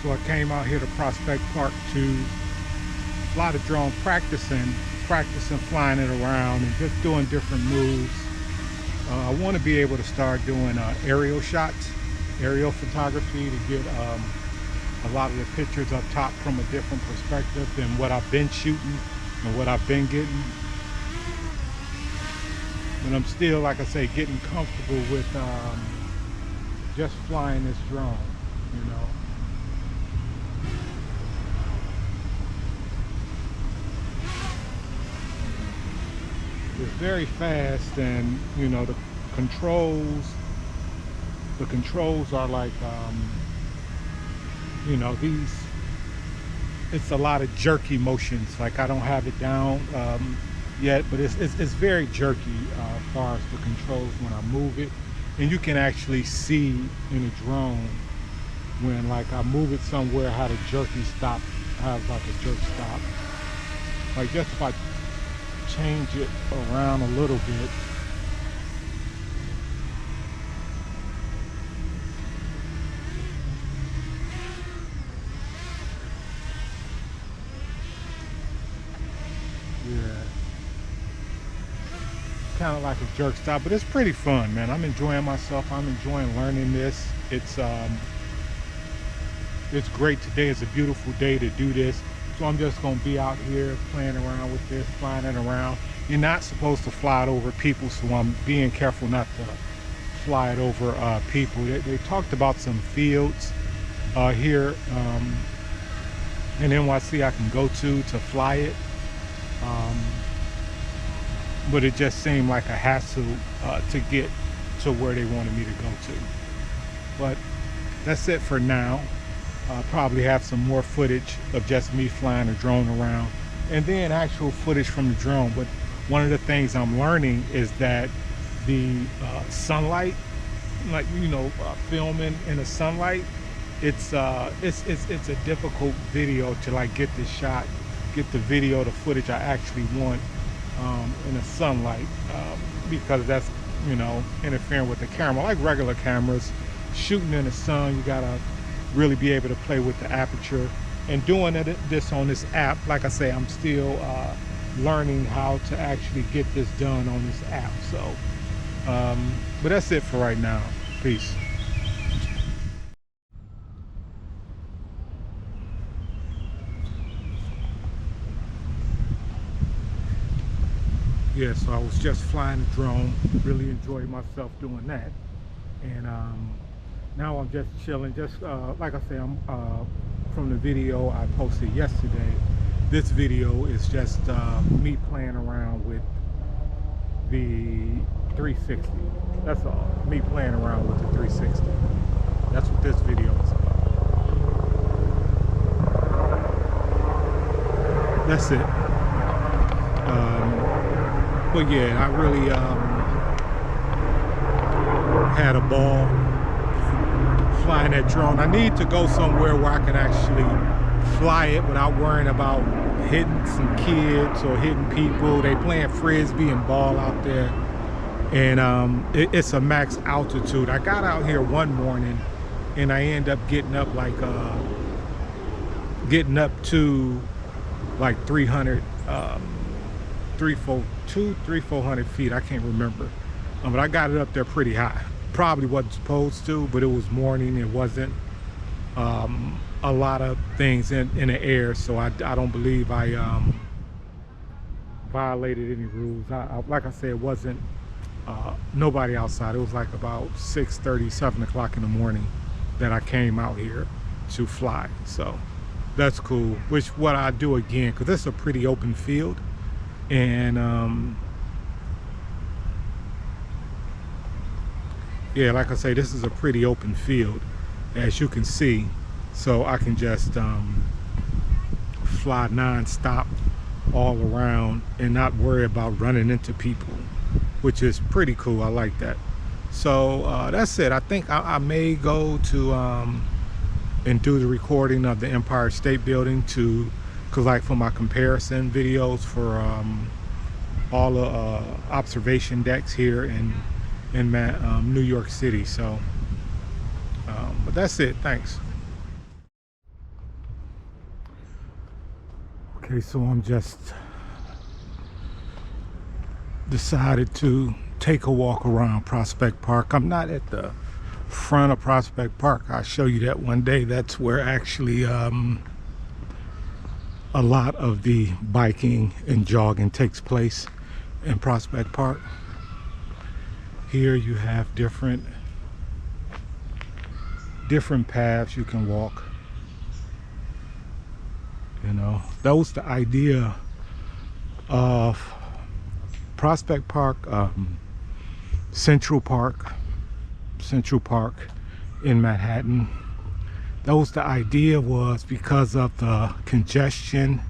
So I came out here to Prospect Park to fly the drone, practicing flying it around and just doing different moves. I want to be able to start doing aerial shots, aerial photography, to get a lot of the pictures up top from a different perspective than what I've been shooting and what I've been getting. But I'm still, like I say, getting comfortable with just flying this drone, you know. It's very fast, and you know, the controls are like you know, it's a lot of jerky motions. Like, I don't have it down yet, but it's very jerky as far as the controls when I move it. And you can actually see in a drone when, like, I move it somewhere, how the jerky stop has like a jerk stop. Like, just if I change it around a little bit, yeah, kind of like a jerk stop, but it's pretty fun, man. I'm enjoying myself. I'm enjoying learning this. It's great. Today is a beautiful day to do this. So I'm just going to be out here playing around with this, flying it around. You're not supposed to fly it over people, so I'm being careful not to fly it over people. They talked about some fields here in NYC I can go to fly it. But it just seemed like a hassle to get to where they wanted me to go to. But that's it for now. I'll probably have some more footage of just me flying a drone around, and then actual footage from the drone. But one of the things I'm learning is that the sunlight, like, you know, filming in the sunlight, it's a difficult video to, like, get the shot, get the video, the footage I actually want in the sunlight, because that's, you know, interfering with the camera. Like regular cameras, shooting in the sun, you gotta really be able to play with the aperture. And doing this on this app, like I say, I'm still learning how to actually get this done on this app. So but that's it for right now. Peace. Yeah, so I was just flying the drone, really enjoyed myself doing that. And now I'm just chilling, just like I say, I'm from the video I posted yesterday. This video is just me playing around with the 360. That's all, me playing around with the 360. That's what this video is about. That's it. But yeah, I really had a ball flying that drone. I need to go somewhere where I can actually fly it without worrying about hitting some kids or hitting people. They playing frisbee and ball out there, and it's a max altitude. I got out here one morning and I end up getting up like to like 300 400 feet. I can't remember, but I got it up there pretty high. Probably wasn't supposed to, but it was morning. It wasn't a lot of things in the air, so I don't believe I violated any rules. Like I said, it wasn't nobody outside. It was like about 6:30, 7 o'clock in the morning that I came out here to fly. So that's cool, which what I do again, because it's a pretty open field. And yeah, like I say, this is a pretty open field, as you can see, so I can just fly non-stop all around and not worry about running into people, which is pretty cool. I like that. So that's it. I think I may go to and do the recording of the Empire State Building, because like for my comparison videos for all the observation decks here in New York City. So but that's it. Thanks. Okay, so I'm just decided to take a walk around Prospect Park. I'm not at the front of Prospect Park. I'll show you that one day. That's where actually a lot of the biking and jogging takes place in Prospect Park. Here you have different paths you can walk. You know, that was the idea of Prospect Park, Central Park in Manhattan. That was the idea, was because of the congestion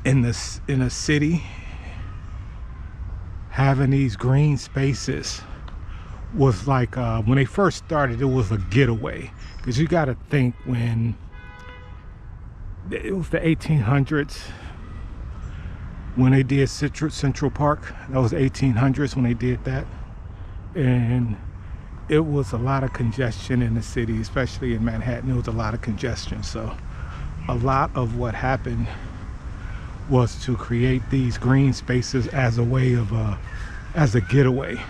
in a city. Having these green spaces was like, when they first started, it was a getaway, because you got to think, when it was the 1800s when they did Central Park. That was 1800s when they did that, and it was a lot of congestion in the city, especially in Manhattan. It was a lot of congestion, so a lot of what happened was to create these green spaces as a way of as a getaway.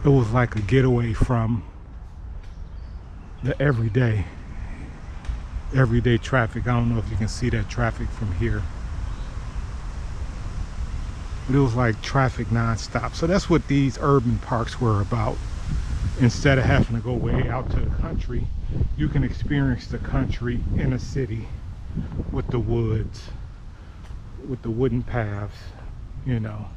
It was like a getaway from the everyday traffic. I don't know if you can see that traffic from here, but it was like traffic non-stop. So that's what these urban parks were about. Instead of having to go way out to the country, you can experience the country in a city with the woods, with the wooden paths, you know.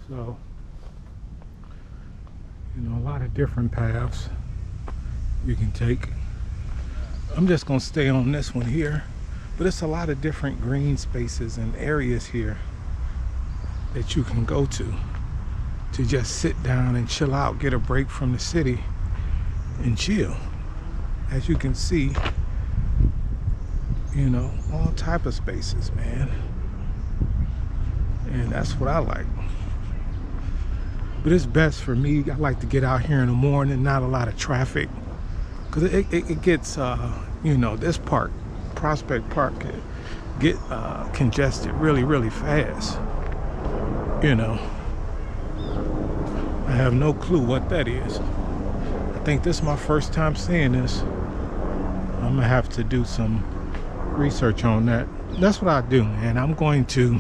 So, you know, a lot of different paths you can take. I'm just gonna stay on this one here, but it's a lot of different green spaces and areas here that you can go to just sit down and chill out, get a break from the city and chill. As you can see, you know, all type of spaces, man, and that's what I like. But it's best for me, I like to get out here in the morning, not a lot of traffic, because it gets you know, this park, Prospect Park, get congested really fast. You know, I have no clue what that is. I think this is my first time seeing this. I'm gonna have to do some research on that. That's what I do, man. I'm going to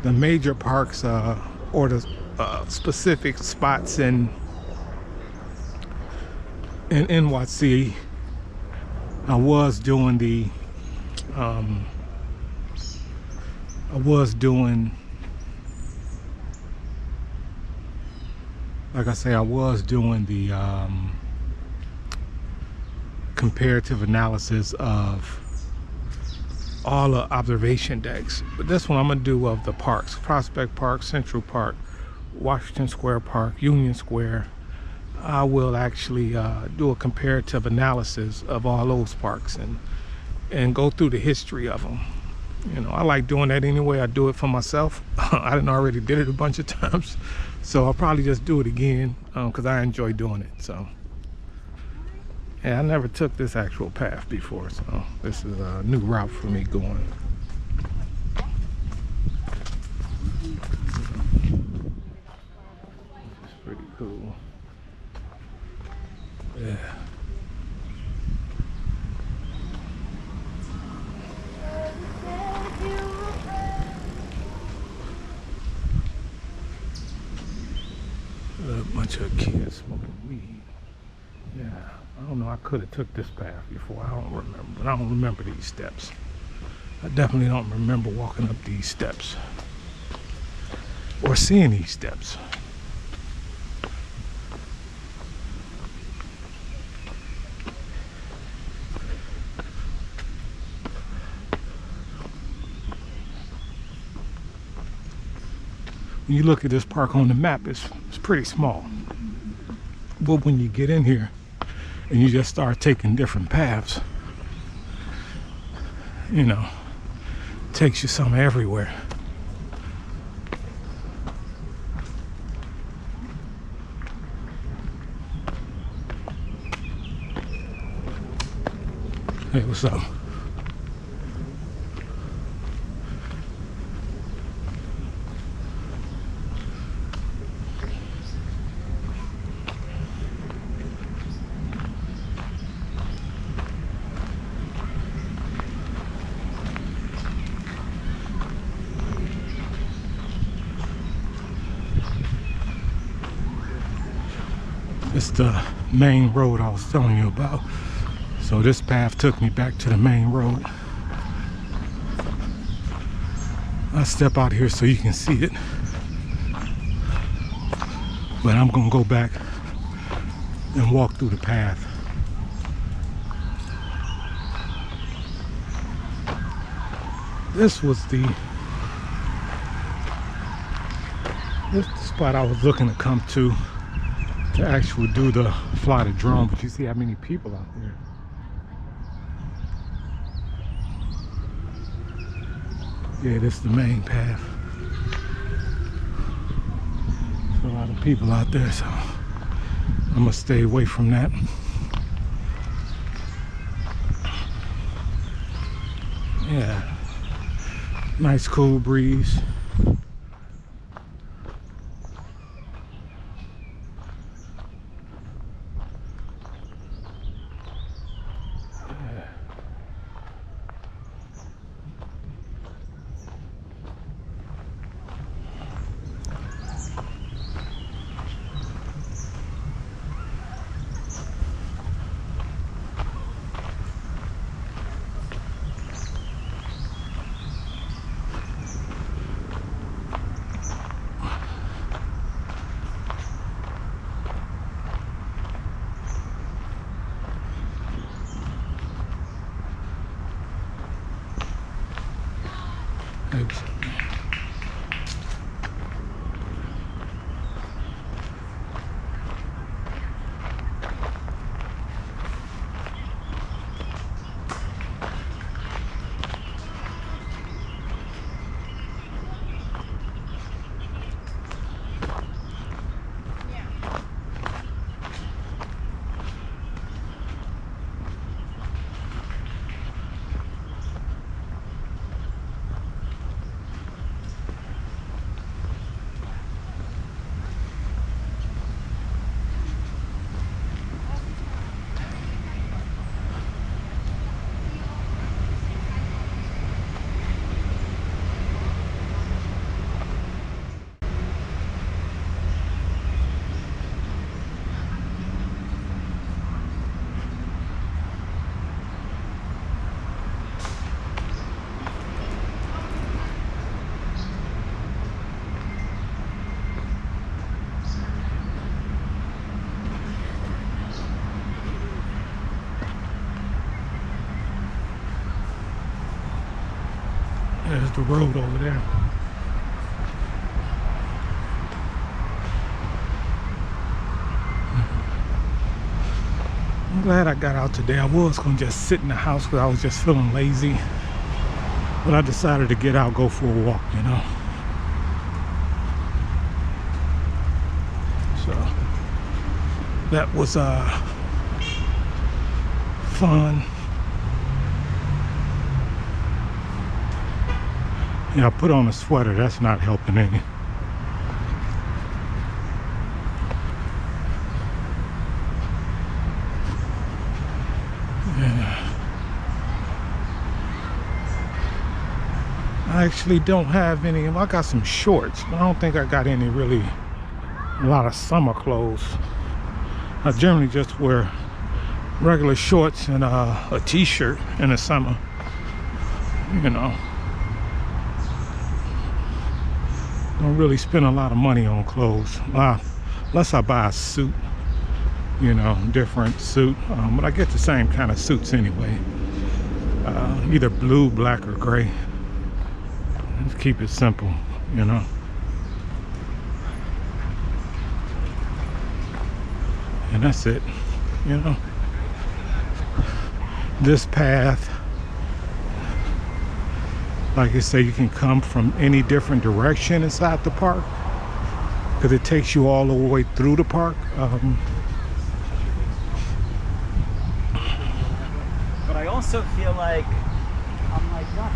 the major parks, or the specific spots in NYC. I was doing the like I say, I was doing the comparative analysis of all the observation decks, but this one I'm gonna do of the parks: Prospect Park, Central Park, Washington Square Park, Union Square. I will actually do a comparative analysis of all those parks and go through the history of them. You know, I like doing that anyway. I do it for myself. I didn't already did it a bunch of times, so I'll probably just do it again because I enjoy doing it. So yeah, I never took this actual path before, so this is a new route for me going. It's pretty cool. Yeah. A bunch of kids smoking weed. Yeah, I don't know. I could have took this path before. I don't remember. But I don't remember these steps. I definitely don't remember walking up these steps or seeing these steps. When you look at this park on the map, it's pretty small. But when you get in here and you just start taking different paths, you know, it takes you some everywhere. Hey, what's up? It's the main road I was telling you about. So this path took me back to the main road. I'll step out here so you can see it. But I'm gonna go back and walk through the path. This was the spot I was looking to come to actually do the fly the drone, but you see how many people out there. Yeah, this is the main path. There's a lot of people out there, so I'm gonna stay away from that. Yeah, nice cool breeze. Oops. There's the road over there. I'm glad I got out today. I was gonna just sit in the house because I was just feeling lazy. But I decided to get out, go for a walk, you know. So that was fun. Yeah, I put on a sweater. That's not helping any. Yeah. I actually don't have any. I got some shorts, but I don't think I got any really, a lot of summer clothes. I generally just wear regular shorts and a t-shirt in the summer, you know. Don't really spend a lot of money on clothes, unless I buy a suit, you know, different suit, but I get the same kind of suits anyway, either blue, black, or gray. Let's keep it simple, you know. And that's it, you know. This path, like I say, you can come from any different direction inside the park because it takes you all the way through the park. But I also feel like I'm like not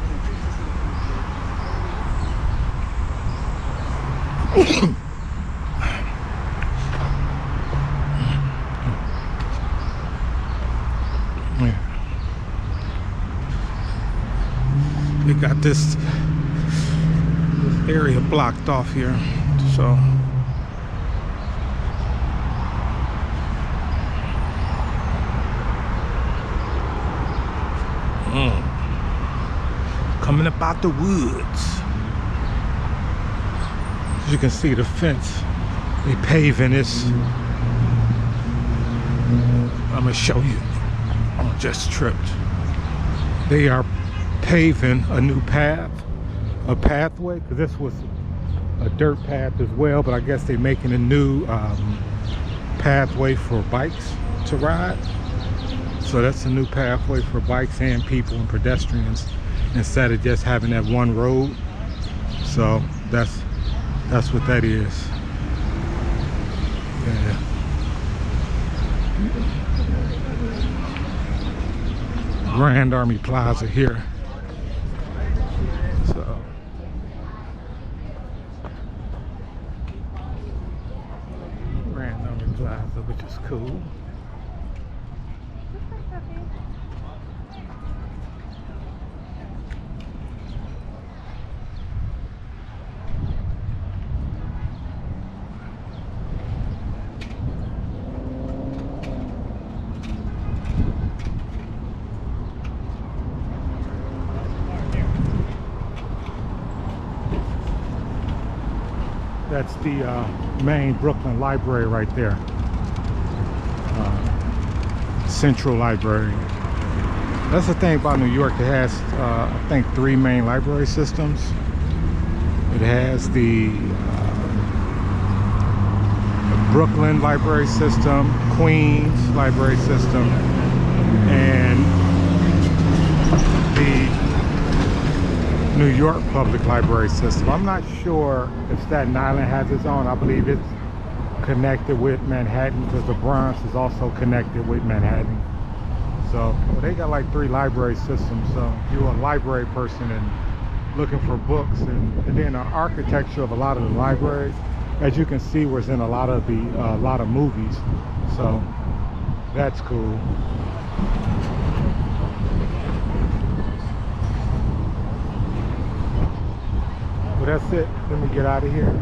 They got this area blocked off here, so coming up out the woods. As you can see, the fence, they paving this. I'm gonna show you. I just tripped. They are paving a new path, a pathway, because this was a dirt path as well, but I guess they're making a new pathway for bikes to ride. So that's a new pathway for bikes and people and pedestrians instead of just having that one road. So that's what that is. Yeah. Grand Army Plaza here. So Grand Army Plaza, which is cool. That's the main Brooklyn library right there. Central Library. That's the thing about New York. It has, I think, 3 main library systems. It has the Brooklyn library system, Queens library system, and the New York public library system. I'm not sure if Staten Island has its own. I believe it's connected with Manhattan because the Bronx is also connected with Manhattan. So well, they got like 3 library systems. So if you're a library person and looking for books, and then the architecture of a lot of the libraries, as you can see, was in a lot of movies. So that's cool. Well, that's it. Let me get out of here.